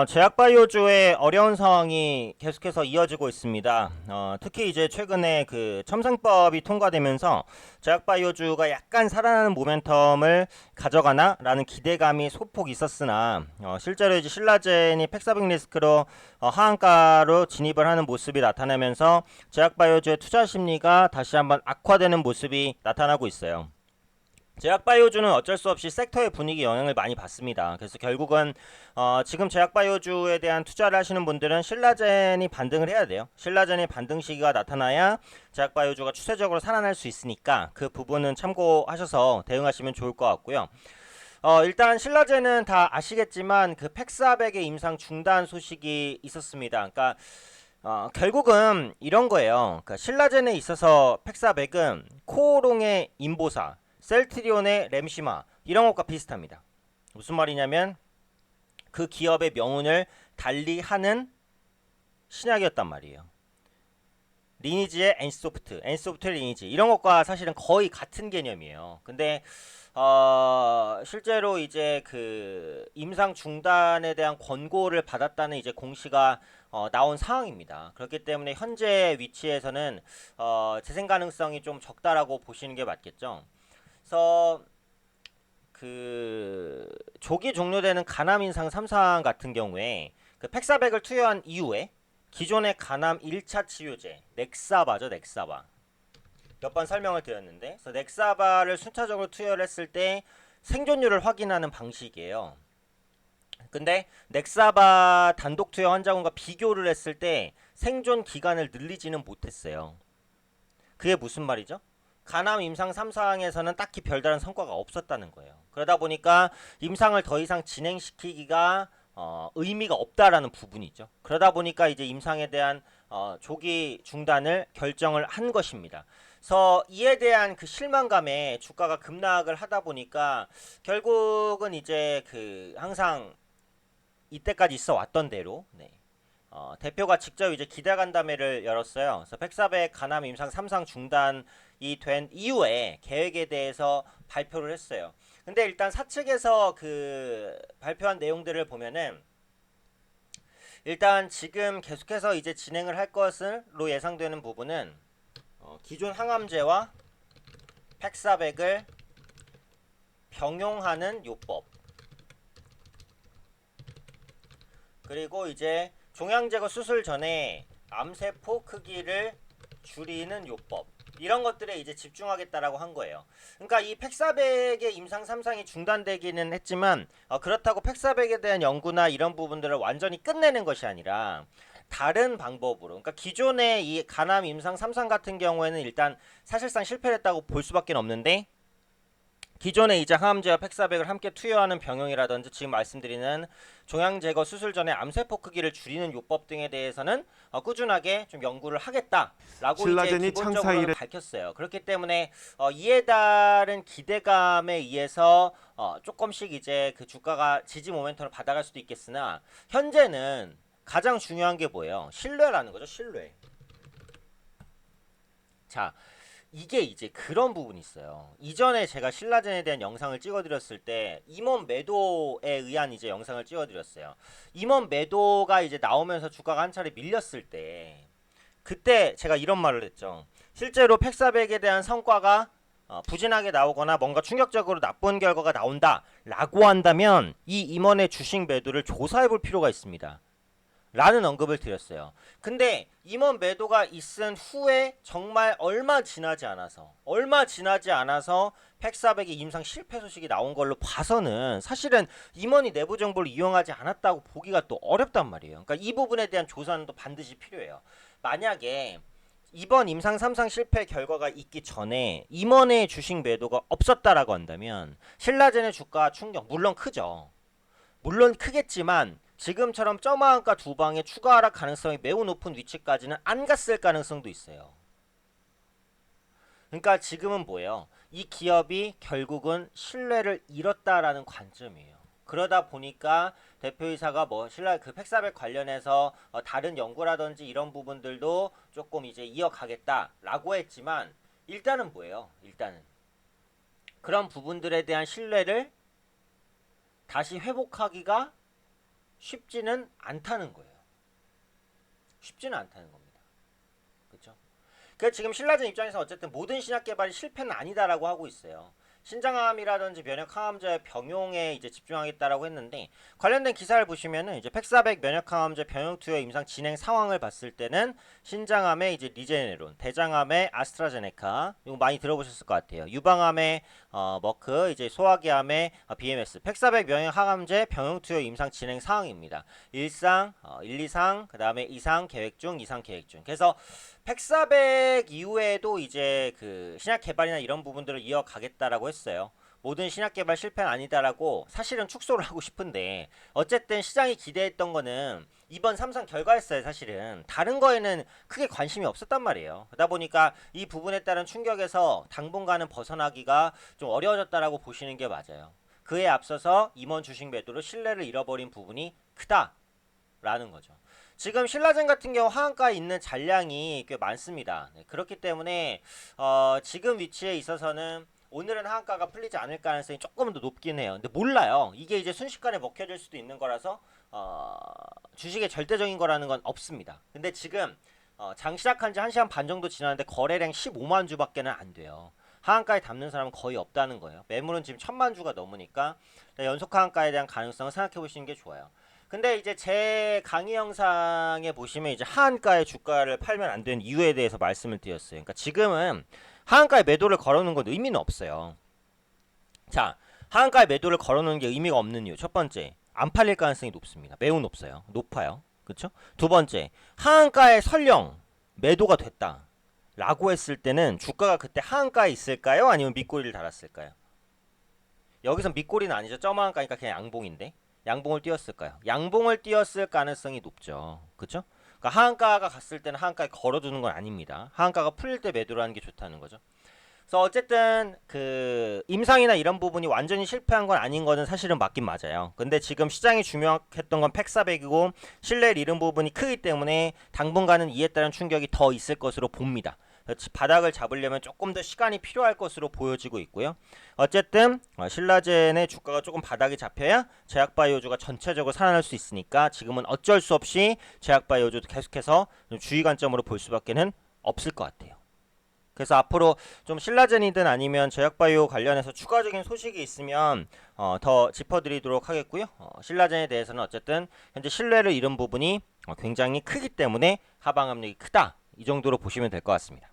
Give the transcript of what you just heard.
제약바이오주의 어려운 상황이 계속해서 이어지고 있습니다. 특히 이제 최근에 그 첨상법이 통과되면서 제약바이오주가 약간 살아나는 모멘텀을 가져가나라는 기대감이 소폭 있었으나 실제로 이제 신라젠이 팩사빅 리스크로 하한가로 진입을 하는 모습이 나타나면서 제약바이오주의 투자 심리가 다시 한번 악화되는 모습이 나타나고 있어요. 제약바이오주는 어쩔 수 없이 섹터의 분위기 영향을 많이 받습니다. 그래서 결국은 지금 제약바이오주에 대한 투자를 하시는 분들은 신라젠이 반등을 해야 돼요. 신라젠의 반등 시기가 나타나야 제약바이오주가 추세적으로 살아날 수 있으니까 그 부분은 참고하셔서 대응하시면 좋을 것 같고요. 일단 신라젠은 다 아시겠지만 그 팩사백의 임상 중단 소식이 있었습니다. 그러니까 결국은 이런 거예요. 그러니까 신라젠에 있어서 팩사백은 코오롱의 인보사, 셀트리온의 램시마 이런 것과 비슷합니다. 무슨 말이냐면 그 기업의 명운을 달리하는 신약이었단 말이에요. 리니지의 엔소프트의 리니지 이런 것과 사실은 거의 같은 개념이에요. 근데 실제로 이제 그 임상 중단에 대한 권고를 받았다는 이제 공시가 나온 상황입니다. 그렇기 때문에 현재 위치에서는 재생 가능성이 좀 적다라고 보시는 게 맞겠죠. 그래서 그 조기 종료되는 간암 인상 3상 같은 경우에 그 팩사백을 투여한 이후에 기존의 간암 1차 치료제 넥사바죠, 넥사바. 몇 번 설명을 드렸는데, 그래서 넥사바를 순차적으로 투여를 했을 때 생존율을 확인하는 방식이에요. 근데 넥사바 단독 투여 환자군과 비교를 했을 때 생존 기간을 늘리지는 못했어요. 그게 무슨 말이죠? 간암 임상 3상에서는 딱히 별다른 성과가 없었다는 거예요. 그러다 보니까 임상을 더 이상 진행시키기가 의미가 없다라는 부분이죠. 그러다 보니까 이제 임상에 대한 조기 중단을 결정을 한 것입니다. 그래서 이에 대한 그 실망감에 주가가 급락을 하다 보니까 결국은 이제 그 항상 이때까지 있어 왔던 대로 대표가 직접 이제 기대간담회를 열었어요. 그래서 팩사백 간암 임상 3상 중단이 된 이후에 계획에 대해서 발표를 했어요. 근데 일단 사측에서 그 발표한 내용들을 보면은 일단 지금 계속해서 이제 진행을 할 것으로 예상되는 부분은 기존 항암제와 팩사백을 병용하는 요법, 그리고 이제 종양 제거 수술 전에 암세포 크기를 줄이는 요법, 이런 것들에 이제 집중하겠다라고 한 거예요. 그러니까 이 팩사백의 임상 3상이 중단되기는 했지만 그렇다고 팩사백에 대한 연구나 이런 부분들을 완전히 끝내는 것이 아니라 다른 방법으로, 그러니까 기존의 이 간암 임상 3상 같은 경우에는 일단 사실상 실패를 했다고 볼 수밖에 없는데, 기존에 이제 항암제와 팩사백을 함께 투여하는 병용이라든지 지금 말씀드리는 종양 제거 수술 전에 암세포 크기를 줄이는 요법 등에 대해서는 꾸준하게 좀 연구를 하겠다라고 이제 신라젠이 창사 기본적으로는 이래 밝혔어요. 그렇기 때문에 이에 따른 기대감에 의해서 조금씩 이제 그 주가가 지지 모멘텀을 받아갈 수도 있겠으나, 현재는 가장 중요한 게 뭐예요? 신뢰라는 거죠. 신뢰. 자, 이게 이제 그런 부분이 있어요. 이전에 제가 신라젠에 대한 영상을 찍어드렸을 때 임원 매도에 의한 이제 영상을 찍어드렸어요. 임원 매도가 이제 나오면서 주가가 한 차례 밀렸을 때, 그때 제가 이런 말을 했죠. 실제로 팩사백에 대한 성과가 부진하게 나오거나 뭔가 충격적으로 나쁜 결과가 나온다 라고 한다면 이 임원의 주식 매도를 조사해 볼 필요가 있습니다 라는 언급을 드렸어요. 근데 임원 매도가 있은 후에 정말 얼마 지나지 않아서 팩사백의 임상 실패 소식이 나온 걸로 봐서는 사실은 임원이 내부 정보를 이용하지 않았다고 보기가 또 어렵단 말이에요. 그러니까 이 부분에 대한 조사는 또 반드시 필요해요. 만약에 이번 임상 3상 실패 결과가 있기 전에 임원의 주식 매도가 없었다라고 한다면 신라젠의 주가 충격 물론 크죠. 물론 크겠지만 지금처럼 점화한가 두 방의 추가 하락 가능성이 매우 높은 위치까지는 안 갔을 가능성도 있어요. 그러니까 지금은 뭐예요? 이 기업이 결국은 신뢰를 잃었다라는 관점이에요. 그러다 보니까 대표이사가 뭐 신라 그 팩사백 관련해서 다른 연구라든지 이런 부분들도 조금 이제 이어가겠다라고 했지만, 일단은 뭐예요? 일단은 그런 부분들에 대한 신뢰를 다시 회복하기가 쉽지는 않다는 거예요. 쉽지는 않다는 겁니다. 그렇죠? 그래서 지금 신라젠 입장에서 어쨌든 모든 신약 개발이 실패는 아니다라고 하고 있어요. 신장암이라든지 면역 항암제 병용에 이제 집중하겠다라고 했는데 관련된 기사를 보시면은 이제 팩사백 면역 항암제 병용 투여 임상 진행 상황을 봤을 때는 신장암의 이제 리제네론, 대장암의 아스트라제네카 이거 많이 들어보셨을 것 같아요. 유방암의 머크, 이제 소화기암의 BMS, 팩사백 면역 항암제 병용 투여 임상 진행 상황입니다. 1상, 1, 2상, 그 다음에 2상 계획 중, 2상 계획 중. 그래서 팩사백 이후에도 이제 그 신약 개발이나 이런 부분들을 이어가겠다라고 했어요. 모든 신약 개발 실패는 아니다라고 사실은 축소를 하고 싶은데 어쨌든 시장이 기대했던 거는 이번 3상 결과였어요. 사실은 다른 거에는 크게 관심이 없었단 말이에요. 그러다 보니까 이 부분에 따른 충격에서 당분간은 벗어나기가 좀 어려워졌다라고 보시는 게 맞아요. 그에 앞서서 임원 주식 매도로 신뢰를 잃어버린 부분이 크다라는 거죠. 지금 신라젠 같은 경우 하한가에 있는 잔량이 꽤 많습니다. 네, 그렇기 때문에 지금 위치에 있어서는 오늘은 하한가가 풀리지 않을 가능성이 조금 더 높긴 해요. 근데 몰라요. 이게 이제 순식간에 먹혀질 수도 있는 거라서 주식의 절대적인 거라는 건 없습니다. 근데 지금 장 시작한 지 1시간 반 정도 지났는데 거래량 15만 주밖에는 안 돼요. 하한가에 담는 사람은 거의 없다는 거예요. 매물은 지금 1000만 주가 넘으니까 연속 하한가에 대한 가능성을 생각해 보시는 게 좋아요. 근데 이제 제 강의 영상에 보시면 이제 하한가에 주가를 팔면 안 되는 이유에 대해서 말씀을 드렸어요. 그러니까 지금은 하한가에 매도를 걸어놓은 건 의미는 없어요. 자, 하한가에 매도를 걸어놓는 게 의미가 없는 이유. 첫 번째, 안 팔릴 가능성이 높습니다. 매우 높아요. 그렇죠? 두 번째, 하한가에 설령 매도가 됐다 라고 했을 때는 주가가 그때 하한가에 있을까요? 아니면 밑꼬리를 달았을까요? 여기서 밑꼬리는 아니죠. 점하한가니까 그냥 양봉인데 양봉을 띄웠을까요? 양봉을 띄웠을 가능성이 높죠. 그렇죠? 그러니까 하한가가 갔을 때는 하한가에 걸어두는 건 아닙니다. 하한가가 풀릴 때 매도를 하는 게 좋다는 거죠. 그래서 어쨌든 그 임상이나 이런 부분이 완전히 실패한 건 아닌 거는 사실은 맞긴 맞아요. 근데 지금 시장이 주목했던 건 팩사백이고 신뢰를 잃은 부분이 크기 때문에 당분간은 이에 따른 충격이 더 있을 것으로 봅니다. 바닥을 잡으려면 조금 더 시간이 필요할 것으로 보여지고 있고요. 어쨌든 신라젠의 주가가 조금 바닥이 잡혀야 제약바이오주가 전체적으로 살아날 수 있으니까 지금은 어쩔 수 없이 제약바이오주도 계속해서 주의 관점으로 볼 수밖에는 없을 것 같아요. 그래서 앞으로 좀 신라젠이든 아니면 제약바이오 관련해서 추가적인 소식이 있으면 더 짚어드리도록 하겠고요. 신라젠에 대해서는 어쨌든 현재 신뢰를 잃은 부분이 굉장히 크기 때문에 하방 압력이 크다. 이 정도로 보시면 될 것 같습니다.